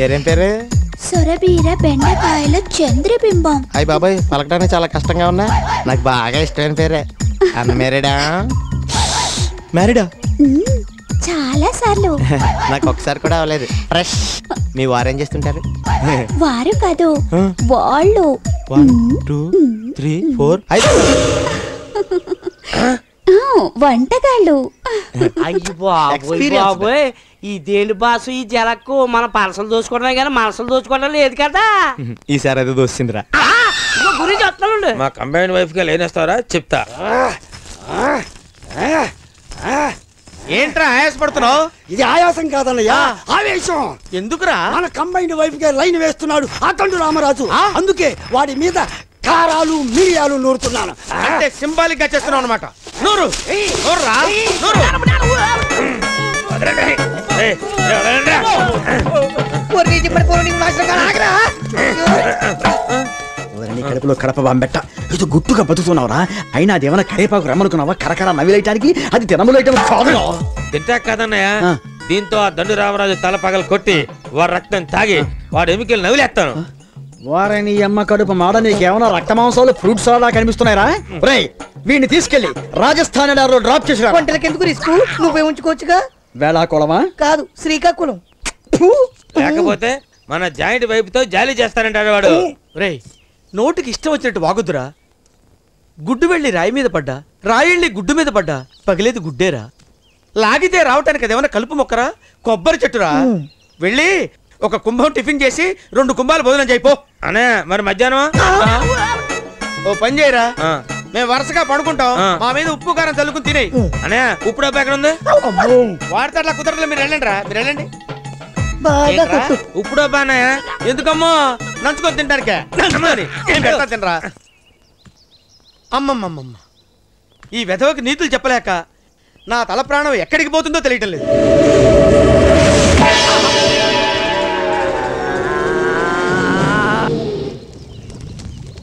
పేరేం పేరు? సొరబీర బెండకాయల చంద్రబింబం. అయ్య బాబాయ్, పలకడానికి చాలా కష్టంగా ఉన్నా. నాకు బాగా ఇష్టమైన పేరే. అన్న మ్యారీడా? మ్యారీడా? చాలా సార్లు. నాకు ఒకసారి కూడా అవ్వలేదు. ఫ్రెష్. మీ వారు ఏం చేస్తుంటారు? వారు కాదు, వాళ్ళు. 1 2 3 4 వంటగాళ్ళు. అయ్యి బాబోయ్, ఈ దేని బాసు ఈ జలకు మన పలసలు దోచుకోవడమే కానీ మనసులు దోచుకోవడం లేదు కదా. ఈసారి అది దోసిందిరా. గురించి వస్తాను. మా కంబైన్ వైఫ్ గా లేనేస్తారా చెప్తా. ఏంట్రా ఆయాసపడుతున్నావు? ఇది ఆయాసం కాదన్నయ్యా, ఆవేశం. ఎందుకురా? మన కంబైన్డ్ వైఫ్ గా లైన్ వేస్తున్నాడు అఖండు రామరాజు. అందుకే వాడి మీద కారాలు మిరియాలు నూరుతున్నాను. అంటే సింబాలిక్ గా చేస్తున్నావు అనమాట. నూరు నూరురా, నూరు. కడుపులో కడప బాంబెట్ట ఇది గుట్టుగా బతుకుతున్నావురా. అయినా అదేమన్నా కరేపాకు రమ్మనుకున్నావా? కరకర నవ్విలేయటానికి అది తినములేయటం కాదు. తింటా కాదన్నయ్య, దీంతో ఆ దండు రామరాజు తల పగలు కొట్టి వాడు రక్తం తాగి వాడు ఎముకలు నవ్వులేస్తాను. వారని అమ్మ కడుపు మాడ, నీకేమన్నా రక్త మాంసాలు ఫ్రూట్స్ అలా కనిపిస్తున్నాయిరా? రేయ్, వీడిని తీసుకెళ్లి రాజస్థాన్ డ్రాప్ చేసి ఎందుకు రిస్క్? నువ్వే ఉంచుకోవచ్చుగా. వేళాకుళమా? కాదు, శ్రీకాకుళం. లేకపోతే మన జాయింట్ వైఫ్ తో జాలీ చేస్తానంటాడు వాడు. రేయ్, నోటికి ఇష్టం వచ్చినట్టు వాగుద్దురా. గుడ్డు వెళ్ళి రాయి మీద పడ్డా, రాయళ్ళి గుడ్డు మీద పడ్డా పగిలేది గుడ్డేరా. లాగితే రావటానికి అదేమన్నా కలుపు మొక్కరా, కొబ్బరి చెట్టురా. వెళ్ళి ఒక కుంభం టిఫిన్ చేసి 2 కుంభాలు భోజనం చేయిపో. అనే మరి మధ్యాహ్నం ఓ పని చేయరా, మేము వరుసగా పడుకుంటాం, మా మీద ఉప్పు కారం చల్లుకుని తినేయి. అనే ఉప్పుడు డబ్బా ఎక్కడ ఉంది? వాడితే అట్లా కుదరదు. మీరు వెళ్ళండి రా, మీరు వెళ్ళండి. ఉప్పుడు డబ్బా అన్నయ్య? ఎందుకమ్మో, నంచుకొని తింటానికే. తినరా. అమ్మమ్మమ్మమ్మ, ఈ వెధవకి నీతులు చెప్పలేక నా తల ప్రాణం ఎక్కడికి పోతుందో తెలియటం లేదు.